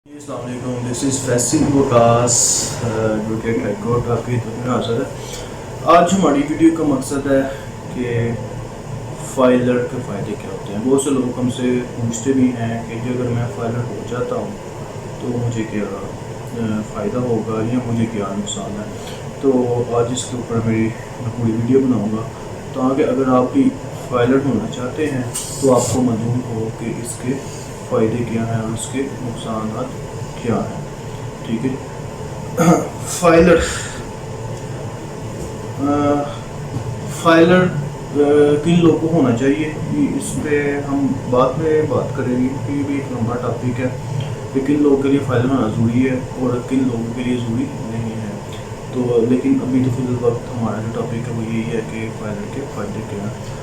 अस्सलाम वालेकुम, this is Faisal Waqas advocate high court आपकी खिदमत में हाजिर है। आज हमारी वीडियो का मकसद है कि फाइलर के फ़ायदे क्या होते हैं। बहुत से लोग हमसे पूछते भी हैं कि जी अगर मैं फाइलर हो जाता हूँ तो मुझे क्या फ़ायदा होगा या मुझे क्या नुकसान है। तो आज इसके ऊपर मेरी पूरी वीडियो बनाऊँगा ताकि अगर आप भी फाइलर होना चाहते हैं तो आपको मालूम हो कि इसके फ़ायदे क्या हैं और उसके नुकसान क्या हैं। ठीक है। फाइलर फाइलर किन लोगों को होना चाहिए इस पे हम बाद में बात करेंगे कि भी एक लंबा टॉपिक है कि किन लोगों के लिए फाइलर होना ज़रूरी है और किन लोगों के लिए ज़रूरी नहीं है। तो लेकिन अभी तो फिलहाल वक्त हमारा जो टॉपिक है वो यही है कि फाइलर के फ़ायदे क्या हैं।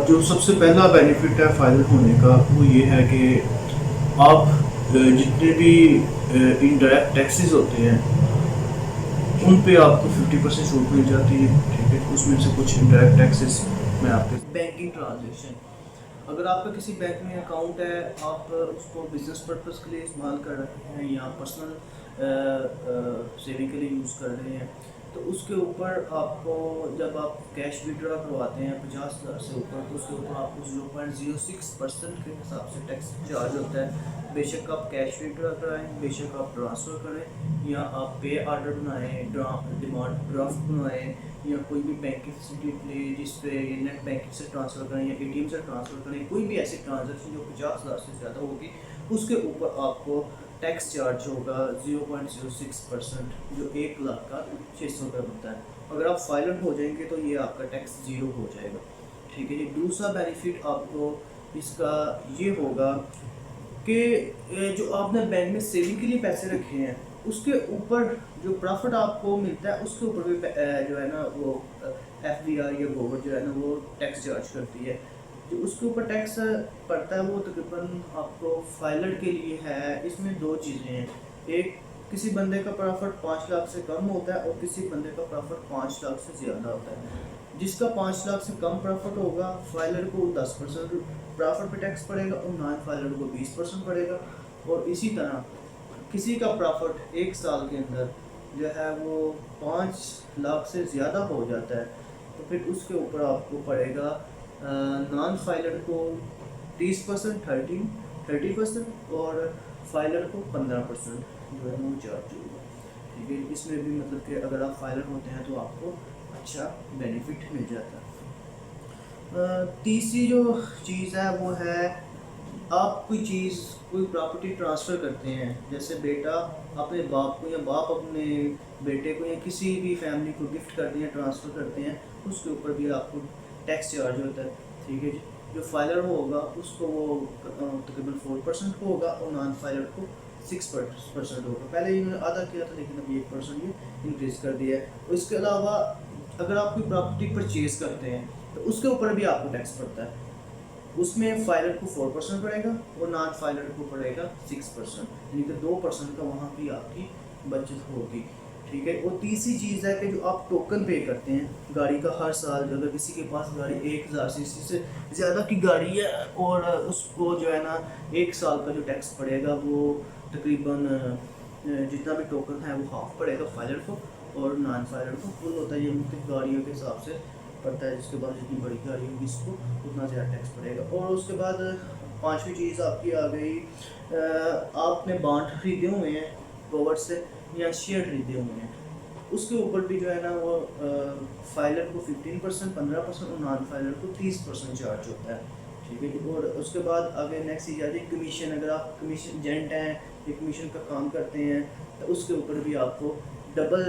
जो सबसे पहला बेनिफिट है फाइलर होने का वो ये है कि आप जितने भी इनडायरेक्ट टैक्सेस होते हैं उन पे आपको 50% छूट मिल जाती है। ठीक है, उसमें से कुछ इनडायरेक्ट टैक्सेस मैं आपके बैंकिंग ट्रांजेक्शन, अगर आपका किसी बैंक में अकाउंट है, आप उसको बिजनेस पर्पस के लिए इस्तेमाल कर रहे हैं या पर्सनल सेविंग के लिए यूज़ कर रहे हैं, तो उसके ऊपर आपको जब आप कैश विड्रॉ करवाते हैं 50,000 से ऊपर, तो उसके ऊपर आपको 0.06% के हिसाब से टैक्स चार्ज होता है। बेशक आप कैश विड्रॉ कराएं, बेशक आप ट्रांसफ़र करें या आप पे आर्डर बनाएं, डिमांड ड्राफ्ट बनवाएं या कोई भी बैंकिंग फैसिलिटी ले जिस पे नेट बैंकिंग से ट्रांसफ़र करें या एटीएम से ट्रांसफ़र करें, कोई भी ऐसी ट्रांजेक्शन जो 50,000 से ज़्यादा होगी उसके ऊपर आपको टैक्स चार्ज होगा 0.06%, जो 1,00,000 का 600 रुपये बनता है। अगर आप फाइलर हो जाएंगे तो ये आपका टैक्स ज़ीरो हो जाएगा। ठीक है जी। दूसरा बेनिफिट आपको इसका ये होगा कि जो आपने बैंक में सेविंग के लिए पैसे रखे हैं उसके ऊपर जो प्रॉफिट आपको मिलता है उसके ऊपर भी जो है ना वो एफबीआई या गवर्नमेंट जो है ना वो टैक्स चार्ज करती है। जो उसके ऊपर टैक्स पड़ता है वो तकरीबन आपको फाइलर के लिए है। इसमें दो चीज़ें हैं, एक किसी बंदे का प्रॉफिट 5 लाख से कम होता है और किसी बंदे का प्रॉफिट 5 लाख से ज़्यादा होता है। जिसका 5 लाख से कम प्रॉफिट होगा फाइलर को 10% प्रॉफिट पे टैक्स पड़ेगा और नॉन फाइलर को 20% पड़ेगा। और इसी तरह किसी का प्रॉफिट एक साल के अंदर जो है वो 5 लाख से ज़्यादा हो जाता है तो फिर उसके ऊपर आपको पड़ेगा नॉन फाइलर को 30%, 30% और फाइलर को 15% जो है वो चार्ज होगा। ठीक है, इसमें भी मतलब कि अगर आप फाइलर होते हैं तो आपको अच्छा बेनिफिट मिल जाता है। तीसरी जो चीज़ है वो है आप कोई चीज़ कोई प्रॉपर्टी ट्रांसफ़र करते हैं, जैसे बेटा अपने बाप को या बाप अपने बेटे को या किसी भी फैमिली को गिफ्ट करते हैं, ट्रांसफ़र करते हैं, उसके ऊपर भी आपको टैक्स चार्ज होता है। ठीक है जी। जो फाइलर होगा उसको वो तकरीबन 4% होगा और नॉन फाइलर को 6% होगा। पहले इन्होंने आधा किया था लेकिन अभी 1% ये इंक्रीज़ कर दिया है। और इसके अलावा अगर आप कोई प्रॉपर्टी परचेज़ करते हैं तो उसके ऊपर भी आपको टैक्स पड़ता है। उसमें फाइलर को 4% पड़ेगा और नॉन फाइलर को पड़ेगा 6%, यानी कि 2% का वहाँ भी आपकी बचत होगी। ठीक है। और तीसरी चीज़ है कि जो आप टोकन पे करते हैं गाड़ी का, हर साल अगर किसी के पास गाड़ी 1000 सीसी से ज़्यादा की गाड़ी है और उसको जो है ना 1 साल का जो टैक्स पड़ेगा वो तकरीबन जितना भी टोकन है वो हाफ पड़ेगा फाइलर को और नॉन फाइलर को फुल होता है। ये मुख्तलिफ गाड़ियों के हिसाब से पड़ता है, जिसके बाद जितनी बड़ी गाड़ी होगी इसको उतना ज़्यादा टैक्स पड़ेगा। और उसके बाद पांचवी चीज़ आपकी आ गई, आपने बॉन्ड खरीदे हुए हैं गवर्नमेंट से या शेयर खरीदे हुए हैं, उसके ऊपर भी जो है ना वो फाइलर को 15%, 15% और नॉन फाइलर को 30% चार्ज होता है। ठीक है। और उसके बाद आगे नेक्स्ट चीज़ आ जाती है कमीशन। अगर आप कमीशन एजेंट हैं या कमीशन का काम करते हैं तो उसके ऊपर भी आपको डबल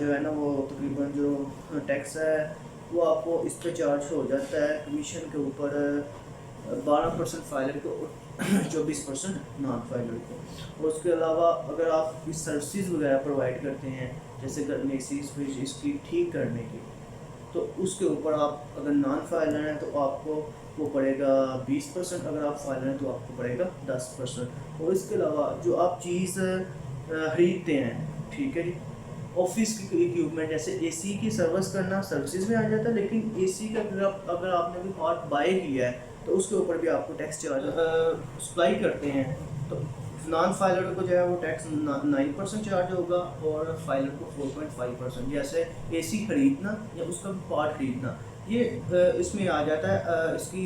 जो है ना वो तकरीबन जो टैक्स है वो आपको इस पर चार्ज हो जाता है। कमीशन के ऊपर 12% फाइलर को और 24% नॉन फाइलर को। और उसके अलावा अगर आप इस सर्विसेज वगैरह प्रोवाइड करते हैं जैसे घर में एसी फ्रिज इसकी ठीक करने की, तो उसके ऊपर आप अगर नॉन फाइलर हैं तो आपको वो पड़ेगा 20%, अगर आप फाइलर हैं तो आपको पड़ेगा 10%। और इसके अलावा जो आप चीज़ खरीदते हैं, ठीक है जी, ऑफिस की इक्विपमेंट जैसे एसी की सर्विस करना सर्विसेज में आ जाता है, लेकिन एसी का अगर आपने कोई पार्ट बाय किया है तो उसके ऊपर भी आपको टैक्स चार्ज। सप्लाई करते हैं तो नॉन फाइलर को जो है वो टैक्स 9% चार्ज होगा और फाइलर को 4.5%। जैसे एसी खरीदना या उसका पार्ट खरीदना ये इसमें आ जाता है, इसकी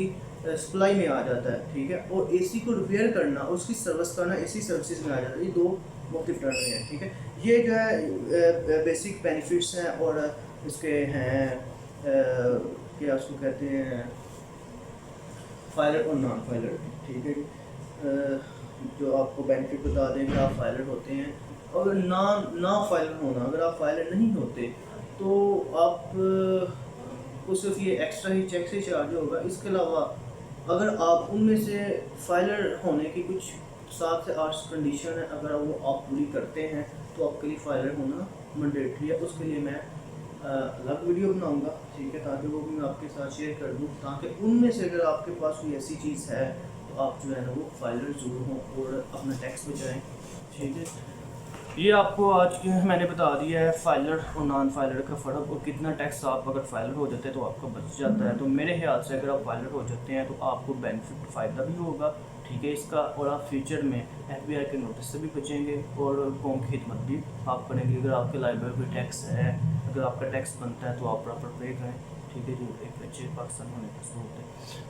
सप्लाई में आ जाता है, ठीक है। और एसी को रिपेयर करना और उसकी सर्विस करना एसी सर्विसेज में आ जाता है। ये दो मुख्तलिफ टर्म हैं, ठीक है। ये जो है बेसिक बेनिफिट्स हैं और इसके हैं क्या उसको कहते हैं, फाइलर और नॉन फाइलर, ठीक है। जो आपको बेनिफिट बता दें कि आप फाइलर होते हैं, और ना फाइलर होना, अगर आप फाइलर नहीं होते तो आप को सिर्फ ये एक्स्ट्रा ही चेक से चार्ज होगा। इसके अलावा अगर आप उनमें से फाइलर होने की कुछ 7 से 8 कंडीशन है, अगर वो आप पूरी करते हैं तो आपके लिए फाइलर होना मैंडेटरी है। उसके लिए मैं अलग वीडियो बनाऊंगा, ठीक है, ताकि वो भी मैं आपके साथ शेयर कर दूँ, ताकि उनमें से अगर आपके पास कोई ऐसी चीज़ है तो आप जो है ना वो फाइलर ज़रूर हों और अपना टैक्स बचाएँ, ठीक है। ये आपको आज मैंने बता दिया है फाइलर और नॉन फाइलर का फ़र्क और कितना टैक्स आप अगर फाइलर हो जाते हैं तो आपका बच जाता है। तो मेरे ख्याल से अगर आप फाइलर हो जाते हैं तो आपको बेनिफिट फ़ायदा भी होगा, ठीक है, इसका, और आप फ्यूचर में FBI के नोटिस से भी बचेंगे और कौम की खिदमत भी आप करेंगे। अगर आपके लाइब्रेरी कोई टैक्स है, अगर आपका टैक्स बनता है तो आप प्रॉपर पे करें, ठीक है, जो एक अच्छे पाकिस्तान होने की ज़रूरत है।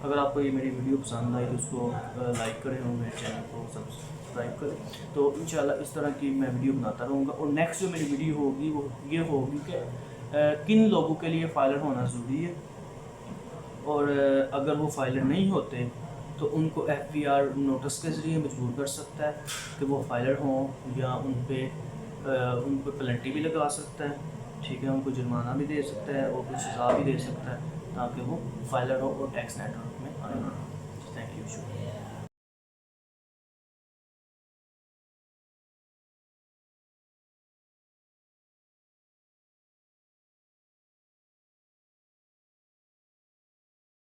अगर आपको ये मेरी वीडियो पसंद आई तो उसको लाइक करें और मेरे चैनल को सब्सक्राइब करें। तो इंशाल्लाह इस तरह की मैं वीडियो बनाता रहूँगा। और नेक्स्ट जो मेरी वीडियो होगी वो ये होगी कि किन लोगों के लिए फाइलर होना ज़रूरी है, और अगर वो फाइलर नहीं होते तो उनको FBR नोटिस के ज़रिए मजबूर कर सकता है कि वो फाइलर हों, या उन पर पेनल्टी भी लगा सकता है, ठीक है, उनको जुर्माना भी दे सकता है और कुछ सज़ा भी दे सकता है, ताकि वो फाइलर हो और टैक्स नेटवर्क में आए। थैंक यू, शुक्रिया।